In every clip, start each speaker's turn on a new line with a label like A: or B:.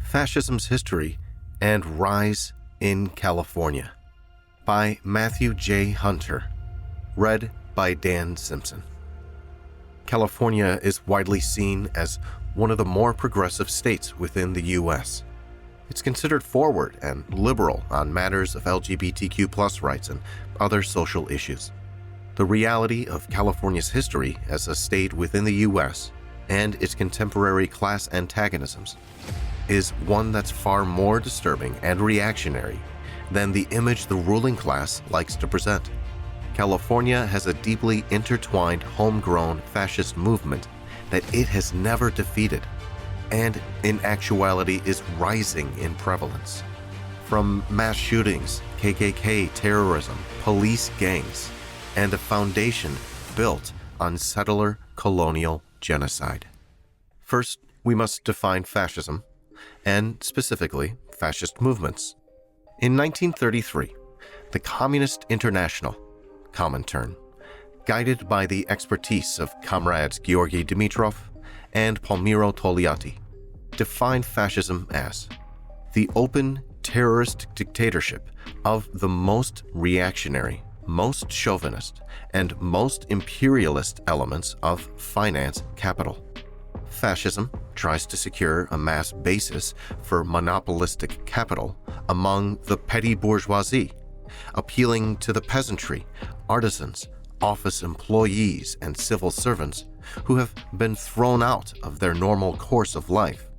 A: Fascism's History and Rise in California by Matthew J. Hunter. Read by Dan Simpson. California is widely seen as one of the more progressive states within the U.S. It's considered forward and liberal on matters of LGBTQ+ rights and other social issues. The reality of California's history as a state within the U.S. and its contemporary class antagonisms is one that's far more disturbing and reactionary than the image the ruling class likes to present. California has a deeply intertwined homegrown fascist movement that it has never defeated, and in actuality is rising in prevalence. From mass shootings, KKK terrorism, police gangs, and a foundation built on settler-colonial genocide. First, we must define fascism, and specifically, fascist movements. In 1933, the Communist International, Comintern, guided by the expertise of comrades Georgy Dimitrov and Palmiro Togliatti, defined fascism as the open terrorist dictatorship of the most reactionary, most chauvinist, and most imperialist elements of finance capital. Fascism tries to secure a mass basis for monopolistic capital among the petty bourgeoisie, appealing to the peasantry, artisans, office employees, and civil servants who have been thrown out of their normal course of life,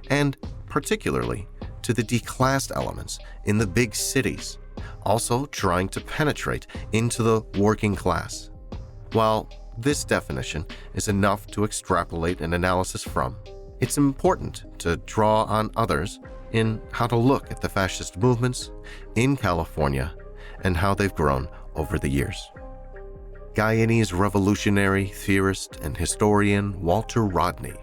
A: and particularly to the declassed elements in the big cities, also trying to penetrate into the working class. While this definition is enough to extrapolate an analysis from, it's important to draw on others in how to look at the fascist movements in California and how they've grown over the years. Guyanese revolutionary theorist and historian Walter Rodney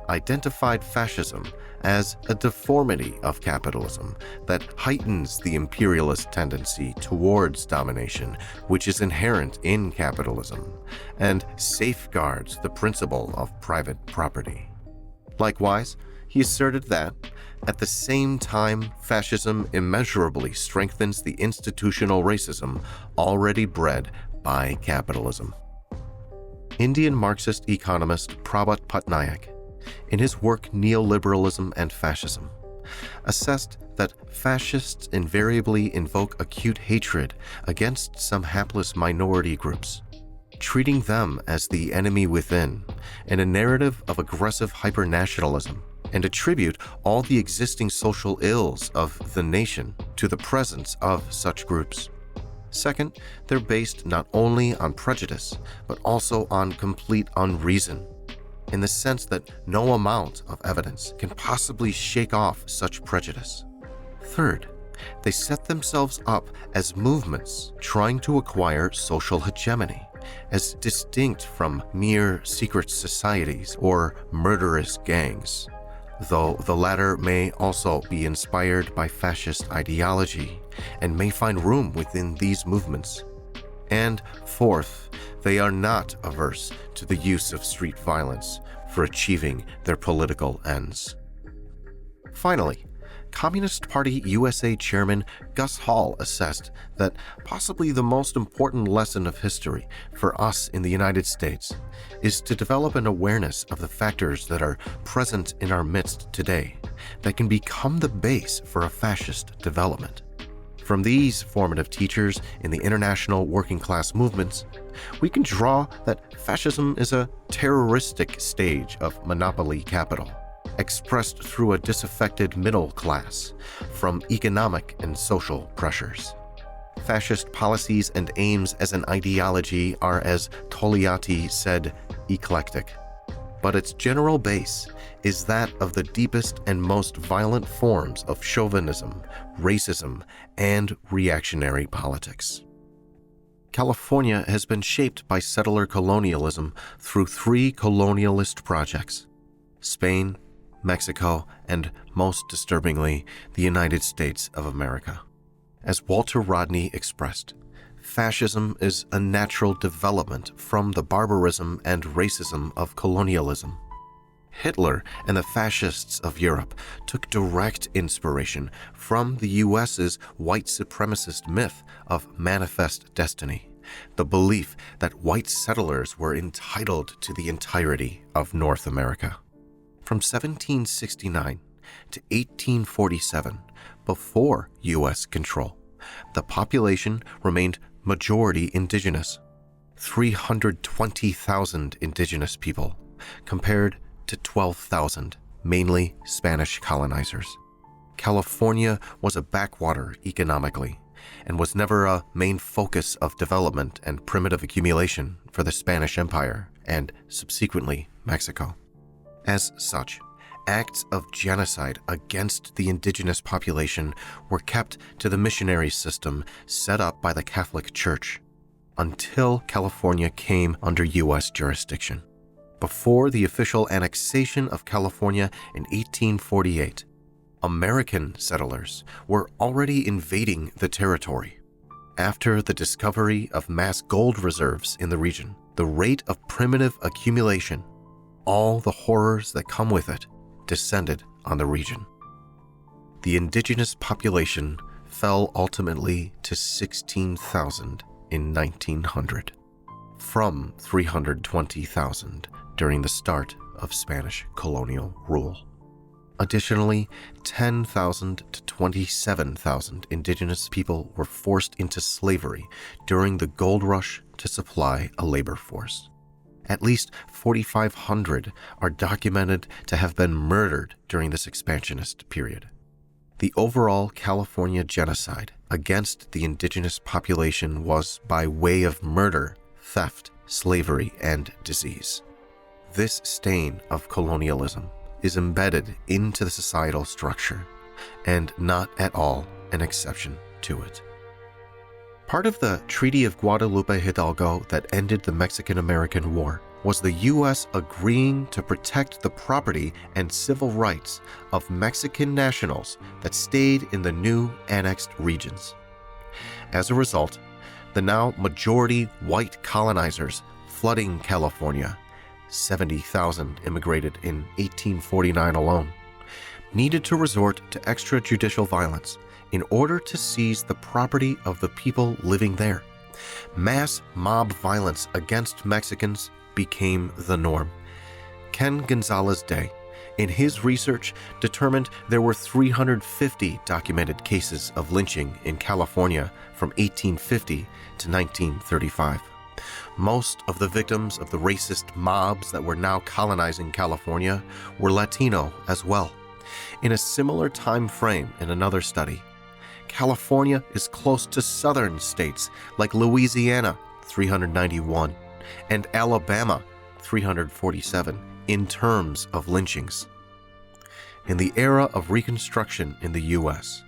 A: identified fascism as a deformity of capitalism that heightens the imperialist tendency towards domination, which is inherent in capitalism, and safeguards the principle of private property. Likewise, he asserted that, at the same time, fascism immeasurably strengthens the institutional racism already bred by capitalism. Indian Marxist economist Prabhat Patnaik, in his work Neoliberalism and Fascism, assessed that fascists invariably invoke acute hatred against some hapless minority groups, treating them as the enemy within in a narrative of aggressive hypernationalism, and attribute all the existing social ills of the nation to the presence of such groups. Second, they're based not only on prejudice, but also on complete unreason, in the sense that no amount of evidence can possibly shake off such prejudice. Third, they set themselves up as movements trying to acquire social hegemony, as distinct from mere secret societies or murderous gangs, though the latter may also be inspired by fascist ideology and may find room within these movements. And fourth, they are not averse to the use of street violence for achieving their political ends. Finally, Communist Party USA Chairman Gus Hall assessed that possibly the most important lesson of history for us in the United States is to develop an awareness of the factors that are present in our midst today that can become the base for a fascist development. From these formative teachers in the international working class movements, we can draw that fascism is a terroristic stage of monopoly capital, expressed through a disaffected middle class from economic and social pressures. Fascist policies and aims as an ideology are, as Togliatti said, eclectic, but its general base is that of the deepest and most violent forms of chauvinism, racism, and reactionary politics. California has been shaped by settler colonialism through 3 colonialist projects: Spain, Mexico, and most disturbingly, the United States of America. As Walter Rodney expressed, fascism is a natural development from the barbarism and racism of colonialism. Hitler and the fascists of Europe took direct inspiration from the US's white supremacist myth of manifest destiny, the belief that white settlers were entitled to the entirety of North America. From 1769 to 1847, before U.S. control, the population remained majority indigenous, 320,000 indigenous people, compared to 12,000, mainly Spanish colonizers. California was a backwater economically and was never a main focus of development and primitive accumulation for the Spanish Empire and subsequently Mexico. As such, acts of genocide against the indigenous population were kept to the missionary system set up by the Catholic Church until California came under U.S. jurisdiction. Before the official annexation of California in 1848, American settlers were already invading the territory. After the discovery of mass gold reserves in the region, the rate of primitive accumulation, all the horrors that come with it, descended on the region. The indigenous population fell ultimately to 16,000 in 1900, from 320,000 during the start of Spanish colonial rule. Additionally, 10,000 to 27,000 indigenous people were forced into slavery during the gold rush to supply a labor force. At least 4,500 are documented to have been murdered during this expansionist period. The overall California genocide against the indigenous population was by way of murder, theft, slavery, and disease. This stain of colonialism is embedded into the societal structure and not at all an exception to it. Part of the Treaty of Guadalupe Hidalgo that ended the Mexican-American War was the U.S. agreeing to protect the property and civil rights of Mexican nationals that stayed in the new annexed regions. As a result, the now majority white colonizers flooding California, 70,000 immigrated in 1849 alone, needed to resort to extrajudicial violence in order to seize the property of the people living there. Mass mob violence against Mexicans became the norm. Ken Gonzalez-Day, in his research, determined there were 350 documented cases of lynching in California from 1850 to 1935. Most of the victims of the racist mobs that were now colonizing California were Latino as well. In a similar time frame in another study, California is close to southern states like Louisiana, 391, and Alabama, 347, in terms of lynchings. In the era of Reconstruction in the U.S.,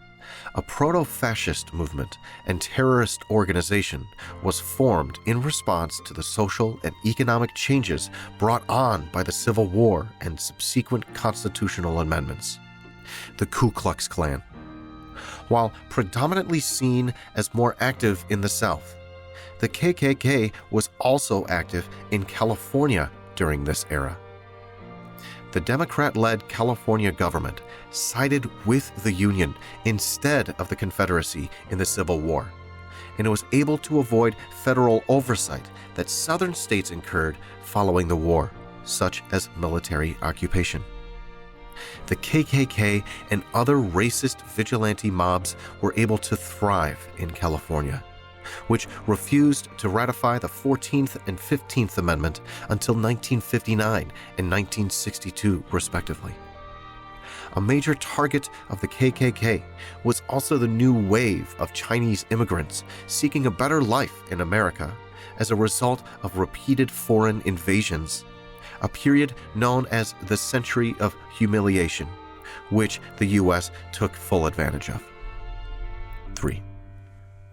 A: a proto-fascist movement and terrorist organization was formed in response to the social and economic changes brought on by the Civil War and subsequent constitutional amendments: the Ku Klux Klan. While predominantly seen as more active in the South, the KKK was also active in California during this era. The Democrat-led California government sided with the Union instead of the Confederacy in the Civil War, and it was able to avoid federal oversight that Southern states incurred following the war, such as military occupation. The KKK and other racist vigilante mobs were able to thrive in California, which refused to ratify the 14th and 15th Amendment until 1959 and 1962, respectively. A major target of the KKK was also the new wave of Chinese immigrants seeking a better life in America as a result of repeated foreign invasions, a period known as the Century of Humiliation, which the U.S. took full advantage of. 3.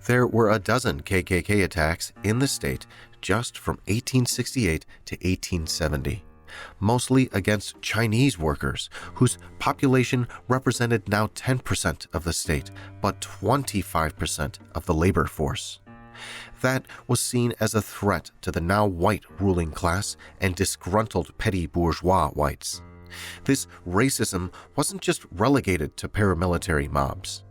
A: There were a dozen KKK attacks in the state just from 1868 to 1870, mostly against Chinese workers, whose population represented now 10% of the state, but 25% of the labor force. That was seen as a threat to the now white ruling class and disgruntled petty bourgeois whites. This racism wasn't just relegated to paramilitary mobs.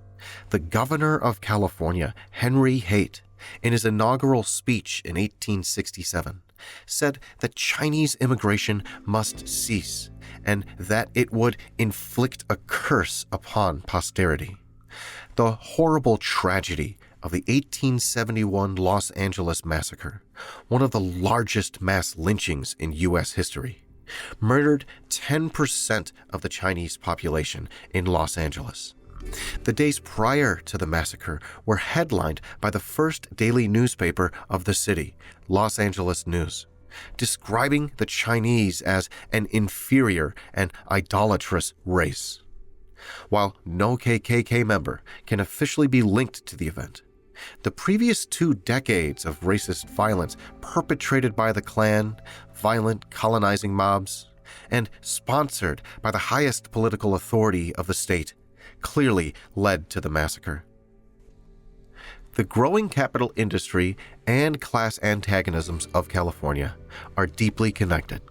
A: The governor of California, Henry Haight, in his inaugural speech in 1867, said that Chinese immigration must cease and that it would inflict a curse upon posterity. The horrible tragedy of the 1871 Los Angeles massacre, one of the largest mass lynchings in U.S. history, murdered 10% of the Chinese population in Los Angeles. The days prior to the massacre were headlined by the first daily newspaper of the city, Los Angeles News, describing the Chinese as an inferior and idolatrous race. While no KKK member can officially be linked to the event, the previous 2 decades of racist violence perpetrated by the Klan, violent colonizing mobs, and sponsored by the highest political authority of the state clearly led to the massacre. The growing capital industry and class antagonisms of California are deeply connected.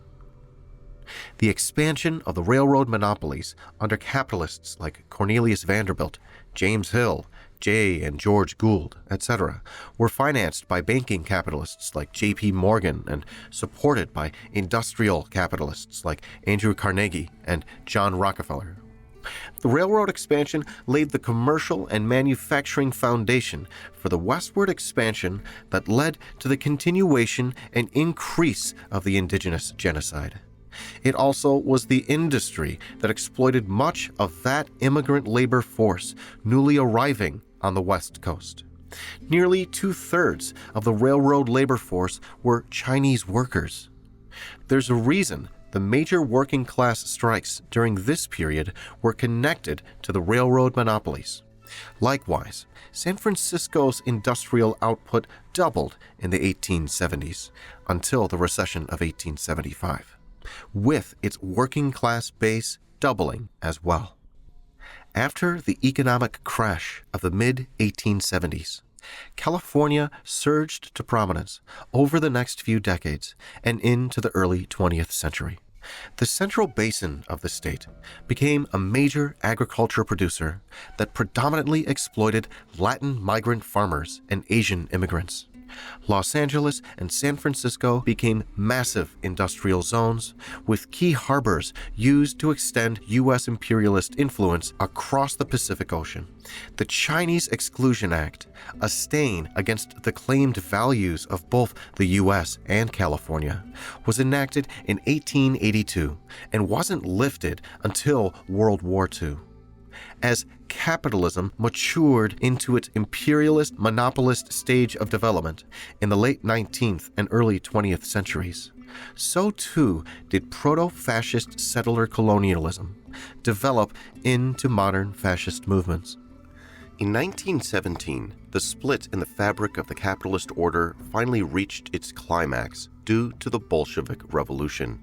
A: The expansion of the railroad monopolies under capitalists like Cornelius Vanderbilt, James Hill, J. and George Gould, etc., were financed by banking capitalists like J.P. Morgan and supported by industrial capitalists like Andrew Carnegie and John Rockefeller. The railroad expansion laid the commercial and manufacturing foundation for the westward expansion that led to the continuation and increase of the indigenous genocide. It also was the industry that exploited much of that immigrant labor force newly arriving on the West Coast. Nearly 2/3 of the railroad labor force were Chinese workers. There's a reason the major working class strikes during this period were connected to the railroad monopolies. Likewise, San Francisco's industrial output doubled in the 1870s until the recession of 1875, with its working class base doubling as well. After the economic crash of the mid-1870s, California surged to prominence over the next few decades and into the early 20th century. The central basin of the state became a major agriculture producer that predominantly exploited Latin migrant farmers and Asian immigrants. Los Angeles and San Francisco became massive industrial zones, with key harbors used to extend U.S. imperialist influence across the Pacific Ocean. The Chinese Exclusion Act, a stain against the claimed values of both the U.S. and California, was enacted in 1882 and wasn't lifted until World War II. As capitalism matured into its imperialist monopolist stage of development in the late 19th and early 20th centuries, so too did proto-fascist settler-colonialism develop into modern fascist movements. In 1917, the split in the fabric of the capitalist order finally reached its climax due to the Bolshevik Revolution.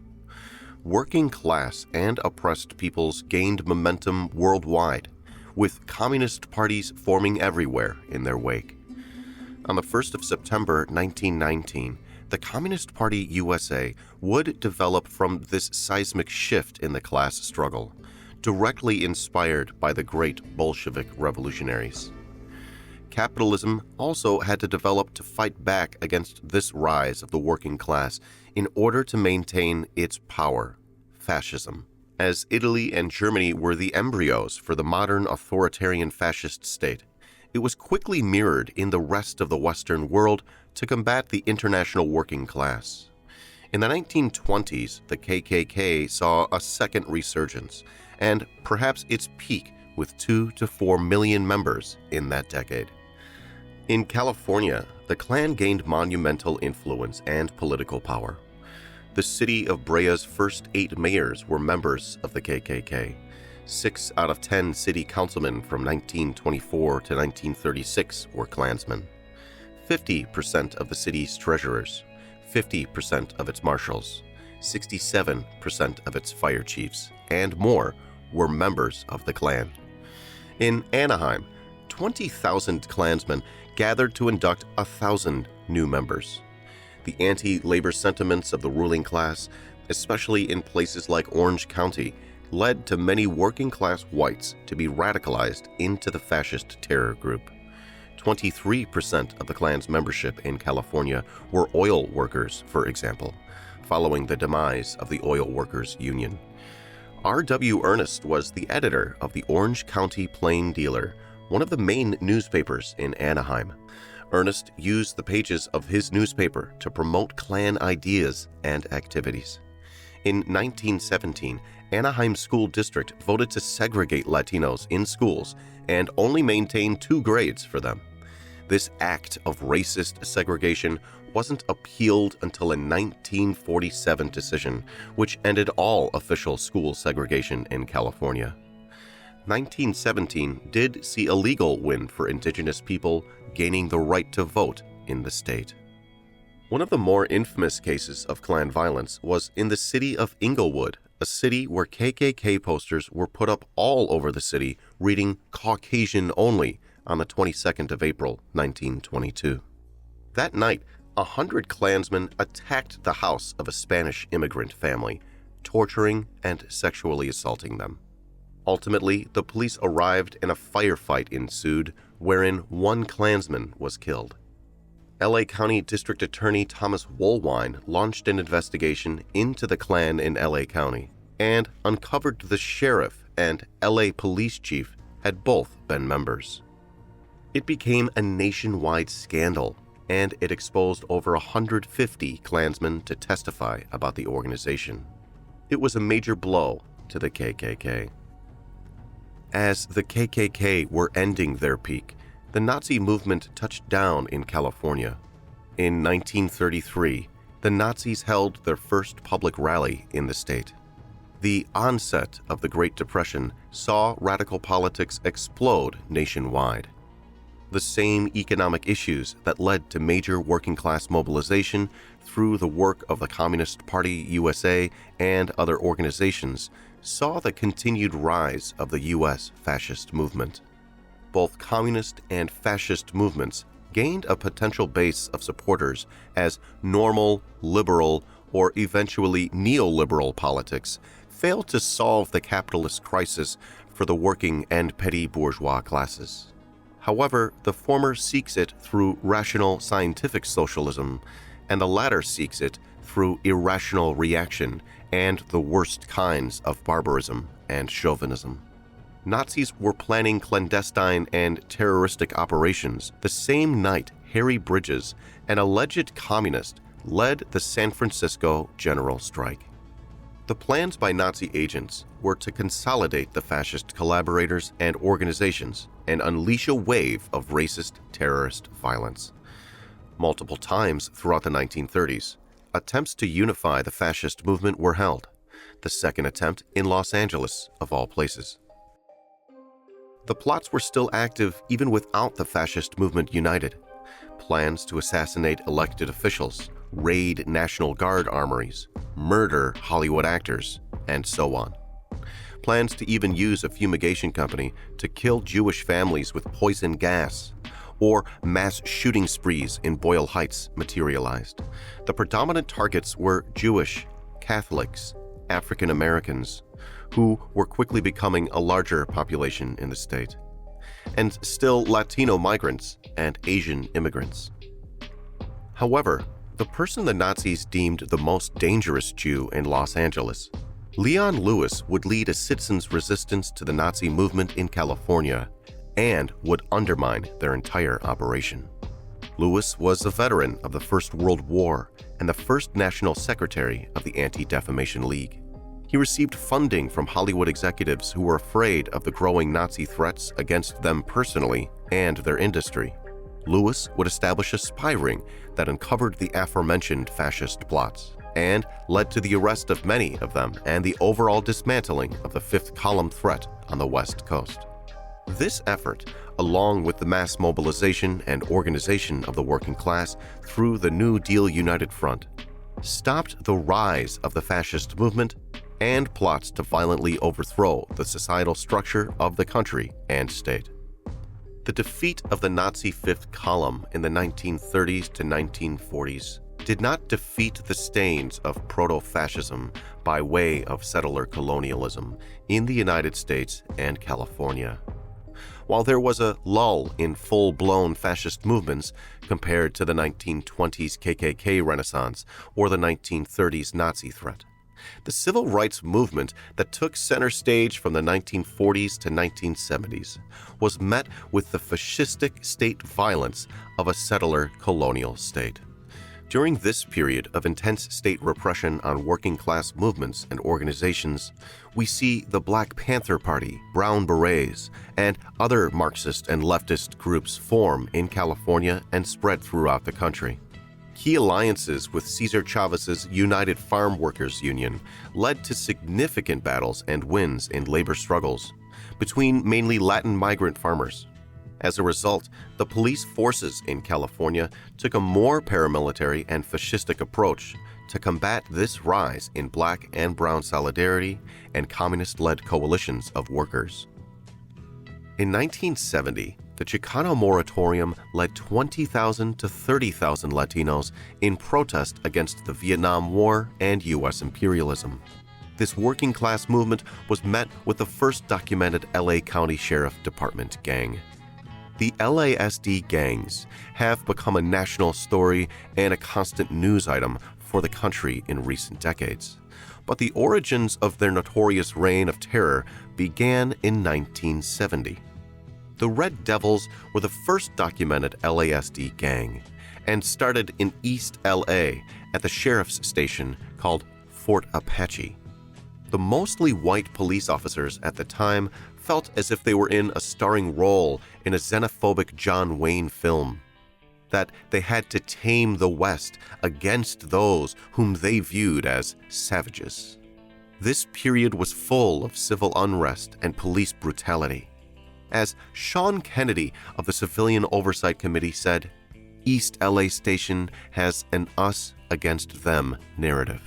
A: Working class and oppressed peoples gained momentum worldwide, with communist parties forming everywhere in their wake. On the 1st of September 1919, the Communist Party USA would develop from this seismic shift in the class struggle, directly inspired by the great Bolshevik revolutionaries. Capitalism also had to develop to fight back against this rise of the working class in order to maintain its power, fascism. As Italy and Germany were the embryos for the modern authoritarian fascist state, it was quickly mirrored in the rest of the Western world to combat the international working class. In the 1920s, the KKK saw a second resurgence, and perhaps its peak with 2 to 4 million members in that decade. In California, the Klan gained monumental influence and political power. The city of Brea's first 8 mayors were members of the KKK. 6 out of 10 city councilmen from 1924 to 1936 were Klansmen. 50% of the city's treasurers, 50% of its marshals, 67% of its fire chiefs, and more were members of the Klan. In Anaheim, 20,000 Klansmen gathered to induct 1,000 new members. The anti-labor sentiments of the ruling class, especially in places like Orange County, led to many working-class whites to be radicalized into the fascist terror group. 23% of the Klan's membership in California were oil workers, for example, following the demise of the Oil Workers Union. R.W. Ernest was the editor of the Orange County Plain Dealer, one of the main newspapers in Anaheim. Ernest used the pages of his newspaper to promote Klan ideas and activities. In 1917, Anaheim School District voted to segregate Latinos in schools and only maintain 2 grades for them. This act of racist segregation wasn't appealed until a 1947 decision, which ended all official school segregation in California. 1917 did see a legal win for indigenous people gaining the right to vote in the state. One of the more infamous cases of Klan violence was in the city of Inglewood, a city where KKK posters were put up all over the city reading "Caucasian only" on the 22nd of April, 1922. That night, 100 Klansmen attacked the house of a Spanish immigrant family, torturing and sexually assaulting them. Ultimately, the police arrived and a firefight ensued, wherein 1 Klansman was killed. LA County District Attorney Thomas Woolwine launched an investigation into the Klan in LA County and uncovered the sheriff and LA police chief had both been members. It became a nationwide scandal, and it exposed over 150 Klansmen to testify about the organization. It was a major blow to the KKK. As the KKK were ending their peak, the Nazi movement touched down in California. In 1933, the Nazis held their first public rally in the state. The onset of the Great Depression saw radical politics explode nationwide. The same economic issues that led to major working-class mobilization through the work of the Communist Party USA and other organizations saw the continued rise of the U.S. fascist movement. Both communist and fascist movements gained a potential base of supporters as normal, liberal, or eventually neoliberal politics failed to solve the capitalist crisis for the working and petty bourgeois classes. However, the former seeks it through rational scientific socialism, and the latter seeks it through irrational reaction and the worst kinds of barbarism and chauvinism. Nazis were planning clandestine and terroristic operations the same night Harry Bridges, an alleged communist, led the San Francisco general strike. The plans by Nazi agents were to consolidate the fascist collaborators and organizations and unleash a wave of racist terrorist violence. Multiple times throughout the 1930s, attempts to unify the fascist movement were held, the second attempt in Los Angeles, of all places. The plots were still active even without the fascist movement united. Plans to assassinate elected officials, raid National Guard armories, murder Hollywood actors, and so on. Plans to even use a fumigation company to kill Jewish families with poison gas, or mass shooting sprees in Boyle Heights materialized. The predominant targets were Jewish, Catholics, African Americans, who were quickly becoming a larger population in the state, and still Latino migrants and Asian immigrants. However, the person the Nazis deemed the most dangerous Jew in Los Angeles, Leon Lewis, would lead a citizens' resistance to the Nazi movement in California and would undermine their entire operation. Lewis was a veteran of the First World War and the first national secretary of the Anti-Defamation League. He received funding from Hollywood executives who were afraid of the growing Nazi threats against them personally and their industry. Lewis would establish a spy ring that uncovered the aforementioned fascist plots and led to the arrest of many of them and the overall dismantling of the fifth column threat on the West Coast. This effort, along with the mass mobilization and organization of the working class through the New Deal United Front, stopped the rise of the fascist movement and plots to violently overthrow the societal structure of the country and state. The defeat of the Nazi fifth column in the 1930s to 1940s did not defeat the stains of proto-fascism by way of settler colonialism in the United States and California. While there was a lull in full-blown fascist movements compared to the 1920s KKK Renaissance or the 1930s Nazi threat, the civil rights movement that took center stage from the 1940s to 1970s was met with the fascistic state violence of a settler colonial state. During this period of intense state repression on working-class movements and organizations, we see the Black Panther Party, Brown Berets, and other Marxist and leftist groups form in California and spread throughout the country. Key alliances with Cesar Chavez's United Farm Workers Union led to significant battles and wins in labor struggles between mainly Latin migrant farmers. As a result, the police forces in California took a more paramilitary and fascistic approach to combat this rise in black and brown solidarity and communist-led coalitions of workers. In 1970, the Chicano moratorium led 20,000 to 30,000 Latinos in protest against the Vietnam War and U.S. imperialism. This working-class movement was met with the first documented LA County Sheriff Department gang. The LASD gangs have become a national story and a constant news item for the country in recent decades. But the origins of their notorious reign of terror began in 1970. The Red Devils were the first documented LASD gang and started in East LA at the sheriff's station called Fort Apache. The mostly white police officers at the time felt as if they were in a starring role in a xenophobic John Wayne film, that they had to tame the West against those whom they viewed as savages. This period was full of civil unrest and police brutality. As Sean Kennedy of the Civilian Oversight Committee said, East LA Station has an us against them narrative.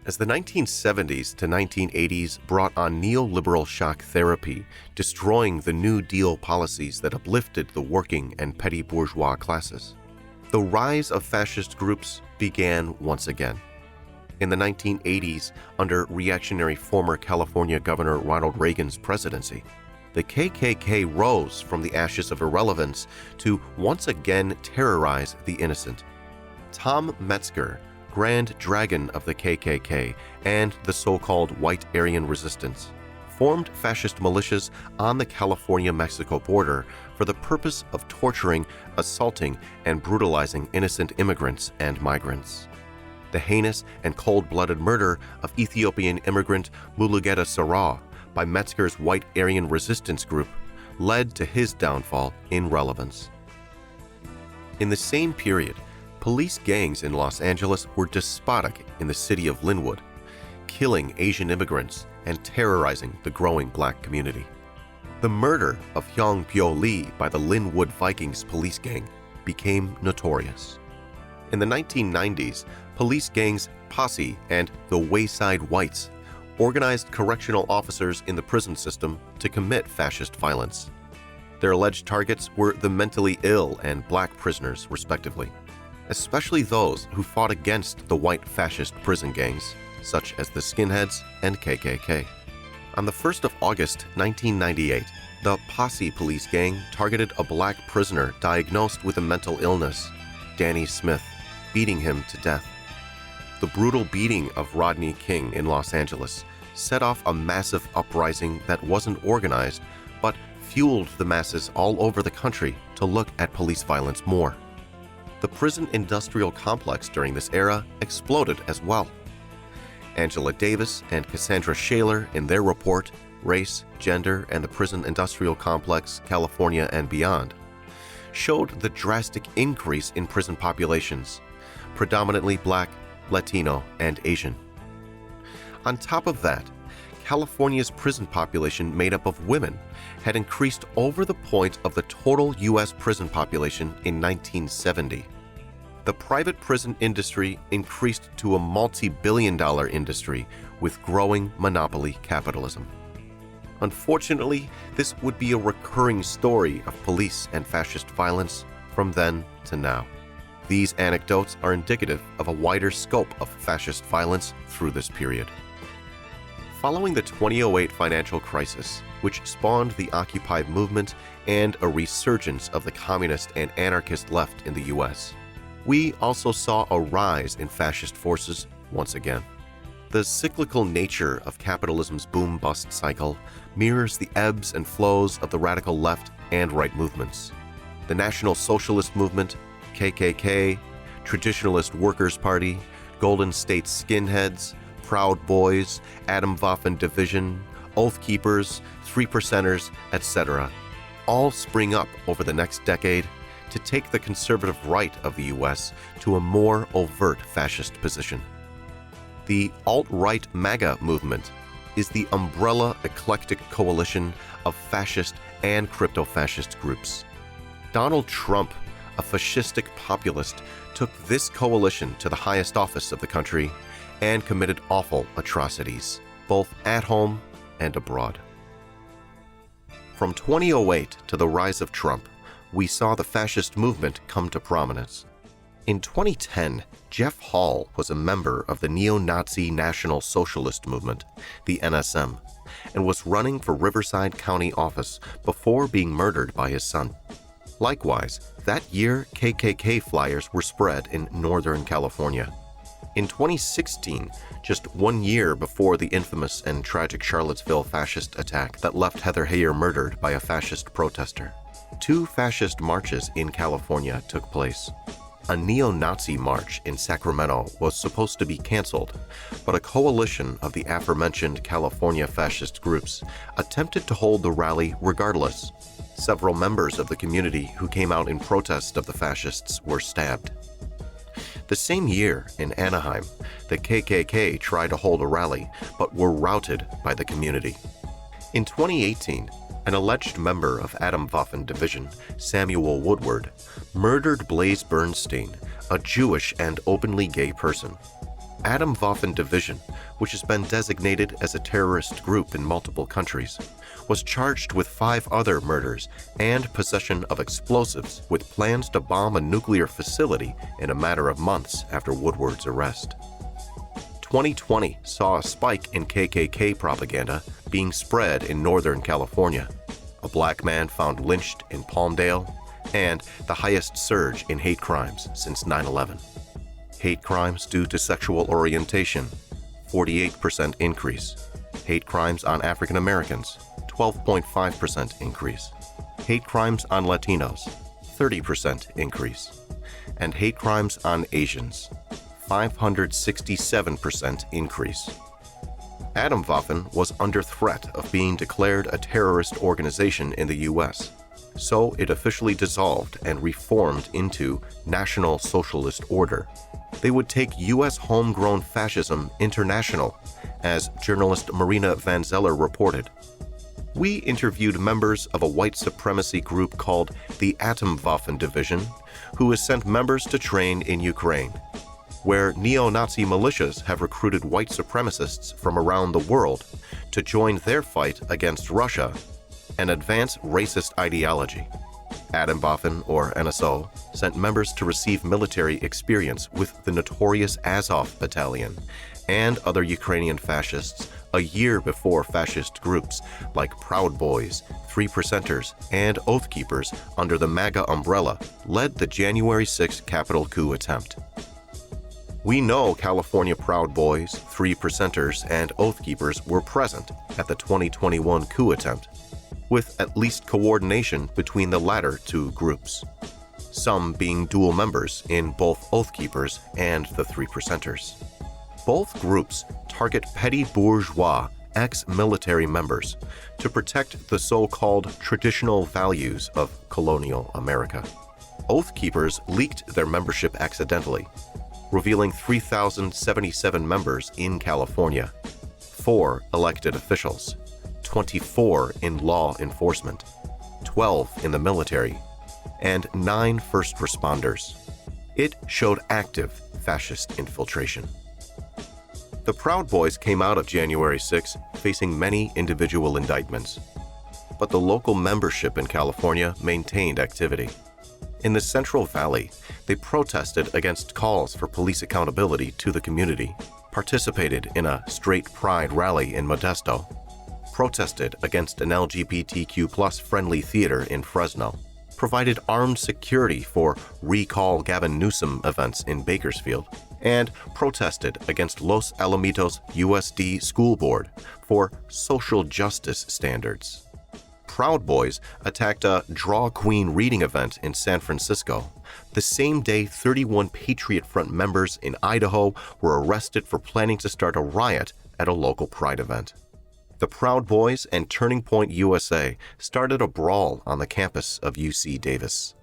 A: As the 1970s to 1980s brought on neoliberal shock therapy, destroying the New Deal policies that uplifted the working and petty bourgeois classes, the rise of fascist groups began once again. In the 1980s, under reactionary former California Governor Ronald Reagan's presidency, the KKK rose from the ashes of irrelevance to once again terrorize the innocent. Tom Metzger, Grand Dragon of the KKK and the so-called White Aryan Resistance, formed fascist militias on the California-Mexico border for the purpose of torturing, assaulting, and brutalizing innocent immigrants and migrants. The heinous and cold-blooded murder of Ethiopian immigrant Mulugeta Sarah by Metzger's White Aryan Resistance group led to his downfall in relevance. In the same period, police gangs in Los Angeles were despotic in the city of Linwood, killing Asian immigrants and terrorizing the growing black community. The murder of Hyung Pyo Lee by the Linwood Vikings police gang became notorious. In the 1990s, police gangs Posse and the Wayside Whites organized correctional officers in the prison system to commit fascist violence. Their alleged targets were the mentally ill and black prisoners, respectively, especially those who fought against the white fascist prison gangs, such as the Skinheads and KKK. On the 1st of August 1998, the Posse police gang targeted a black prisoner diagnosed with a mental illness, Danny Smith, beating him to death. The brutal beating of Rodney King in Los Angeles set off a massive uprising that wasn't organized, but fueled the masses all over the country to look at police violence more. The prison industrial complex during this era exploded as well. Angela Davis and Cassandra Shaler, in their report, Race, Gender, and the Prison Industrial Complex, California and Beyond, showed the drastic increase in prison populations, predominantly Black, Latino, and Asian. On top of that, California's prison population made up of women had increased over the point of the total U.S. prison population in 1970. The private prison industry increased to a multi-billion-dollar industry with growing monopoly capitalism. Unfortunately, this would be a recurring story of police and fascist violence from then to now. These anecdotes are indicative of a wider scope of fascist violence through this period. Following the 2008 financial crisis, which spawned the Occupy movement and a resurgence of the communist and anarchist left in the U.S., we also saw a rise in fascist forces once again. The cyclical nature of capitalism's boom-bust cycle mirrors the ebbs and flows of the radical left and right movements. The National Socialist Movement, KKK, Traditionalist Workers' Party, Golden State Skinheads, Proud Boys, Atomwaffen Division, Oath Keepers, Three Percenters, etc., all spring up over the next decade to take the conservative right of the U.S. to a more overt fascist position. The alt-right MAGA movement is the umbrella eclectic coalition of fascist and crypto-fascist groups. Donald Trump, a fascistic populist, took this coalition to the highest office of the country and committed awful atrocities, both at home and abroad. From 2008 to the rise of Trump, we saw the fascist movement come to prominence. In 2010, Jeff Hall was a member of the neo-Nazi National Socialist Movement, the NSM, and was running for Riverside County office before being murdered by his son. Likewise, that year, KKK flyers were spread in Northern California. In 2016, just 1 year before the infamous and tragic Charlottesville fascist attack that left Heather Heyer murdered by a fascist protester, 2 fascist marches in California took place. A neo-Nazi march in Sacramento was supposed to be canceled, but a coalition of the aforementioned California fascist groups attempted to hold the rally regardless. Several members of the community who came out in protest of the fascists were stabbed. The same year, in Anaheim, the KKK tried to hold a rally, but were routed by the community. In 2018, an alleged member of Atomwaffen Division, Samuel Woodward, murdered Blaise Bernstein, a Jewish and openly gay person. Atomwaffen Division, which has been designated as a terrorist group in multiple countries, was charged with 5 other murders and possession of explosives with plans to bomb a nuclear facility in a matter of months after Woodward's arrest. 2020 saw a spike in KKK propaganda being spread in Northern California, a black man found lynched in Palmdale, and the highest surge in hate crimes since 9/11. Hate crimes due to sexual orientation, 48% increase. Hate crimes on African Americans, 12.5% increase. Hate crimes on Latinos, 30% increase. And hate crimes on Asians, 567% increase. Atomwaffen was under threat of being declared a terrorist organization in the U.S., so it officially dissolved and reformed into National Socialist Order. They would take U.S. homegrown fascism international, as journalist Marina Van Zeller reported. We interviewed members of a white supremacy group called the Atomwaffen Division, who has sent members to train in Ukraine, where neo-Nazi militias have recruited white supremacists from around the world to join their fight against Russia and advance racist ideology. Atomwaffen, or NSO, sent members to receive military experience with the notorious Azov Battalion and other Ukrainian fascists a year before fascist groups like Proud Boys, Three Percenters, and Oath Keepers under the MAGA umbrella led the January 6 Capitol coup attempt. We know California Proud Boys, Three Percenters, and Oath Keepers were present at the 2021 coup attempt, with at least coordination between the latter 2 groups, some being dual members in both Oath Keepers and the Three Percenters. Both groups target petty bourgeois ex-military members to protect the so-called traditional values of colonial America. Oath Keepers leaked their membership accidentally, revealing 3,077 members in California, 4 elected officials, 24 in law enforcement, 12 in the military, and 9 first responders. It showed active fascist infiltration. The Proud Boys came out of January 6 facing many individual indictments, but the local membership in California maintained activity. In the Central Valley, they protested against calls for police accountability to the community, participated in a straight pride rally in Modesto, protested against an LGBTQ+ friendly theater in Fresno, provided armed security for Recall Gavin Newsom events in Bakersfield, and protested against Los Alamitos USD School Board for social justice standards. Proud Boys attacked a Draw Queen reading event in San Francisco, the same day 31 Patriot Front members in Idaho were arrested for planning to start a riot at a local pride event. The Proud Boys and Turning Point USA started a brawl on the campus of UC Davis.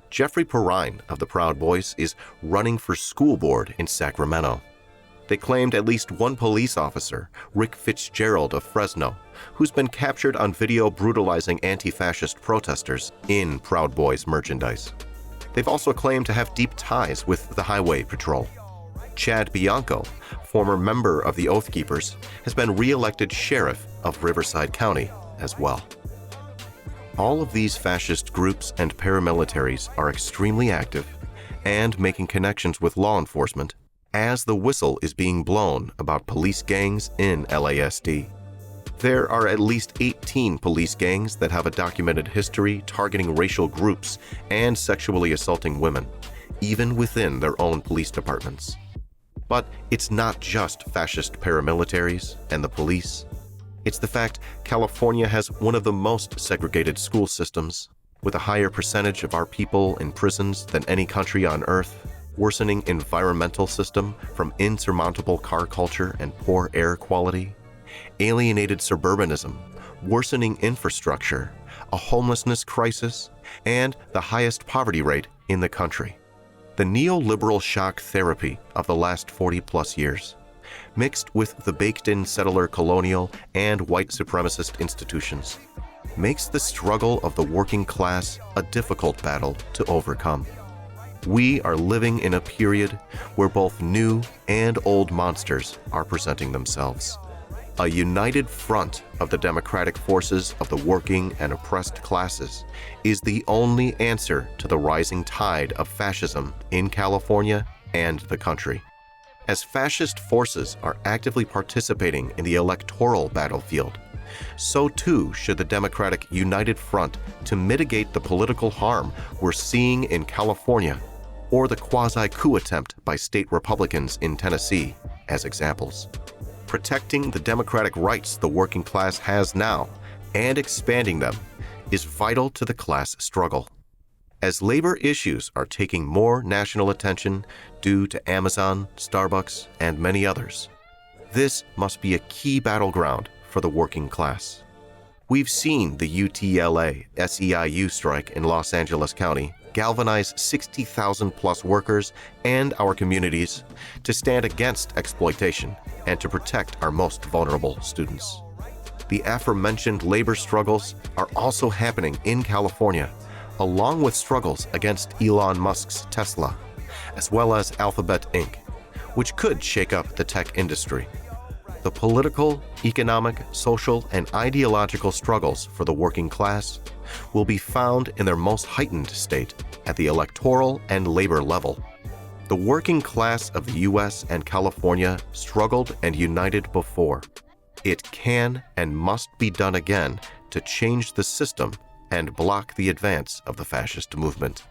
A: Jeffrey Perrine of the Proud Boys is running for school board in Sacramento. They claimed at least one police officer, Rick Fitzgerald of Fresno, who's been captured on video brutalizing anti-fascist protesters in Proud Boys merchandise. They've also claimed to have deep ties with the Highway Patrol. Chad Bianco, former member of the Oath Keepers, has been re-elected sheriff of Riverside County as well. All of these fascist groups and paramilitaries are extremely active and making connections with law enforcement as the whistle is being blown about police gangs in LASD. There are at least 18 police gangs that have a documented history targeting racial groups and sexually assaulting women, even within their own police departments. But it's not just fascist paramilitaries and the police. It's the fact California has one of the most segregated school systems, with a higher percentage of our people in prisons than any country on earth, worsening environmental system from insurmountable car culture and poor air quality, alienated suburbanism, worsening infrastructure, a homelessness crisis, and the highest poverty rate in the country. The neoliberal shock therapy of the last 40+ years, mixed with the baked-in settler colonial and white supremacist institutions, makes the struggle of the working class a difficult battle to overcome. We are living in a period where both new and old monsters are presenting themselves. A united front of the democratic forces of the working and oppressed classes is the only answer to the rising tide of fascism in California and the country. As fascist forces are actively participating in the electoral battlefield, so too should the Democratic United Front to mitigate the political harm we're seeing in California, or the quasi-coup attempt by state Republicans in Tennessee as examples. Protecting the democratic rights the working class has now and expanding them is vital to the class struggle. As labor issues are taking more national attention due to Amazon, Starbucks, and many others, this must be a key battleground for the working class. We've seen the UTLA SEIU strike in Los Angeles County galvanize 60,000+ workers and our communities to stand against exploitation and to protect our most vulnerable students. The aforementioned labor struggles are also happening in California, along with struggles against Elon Musk's Tesla, as well as Alphabet Inc., which could shake up the tech industry. The political, economic, social, and ideological struggles for the working class will be found in their most heightened state at the electoral and labor level. The working class of the U.S. and California struggled and united before. It can and must be done again to change the system and block the advance of the fascist movement.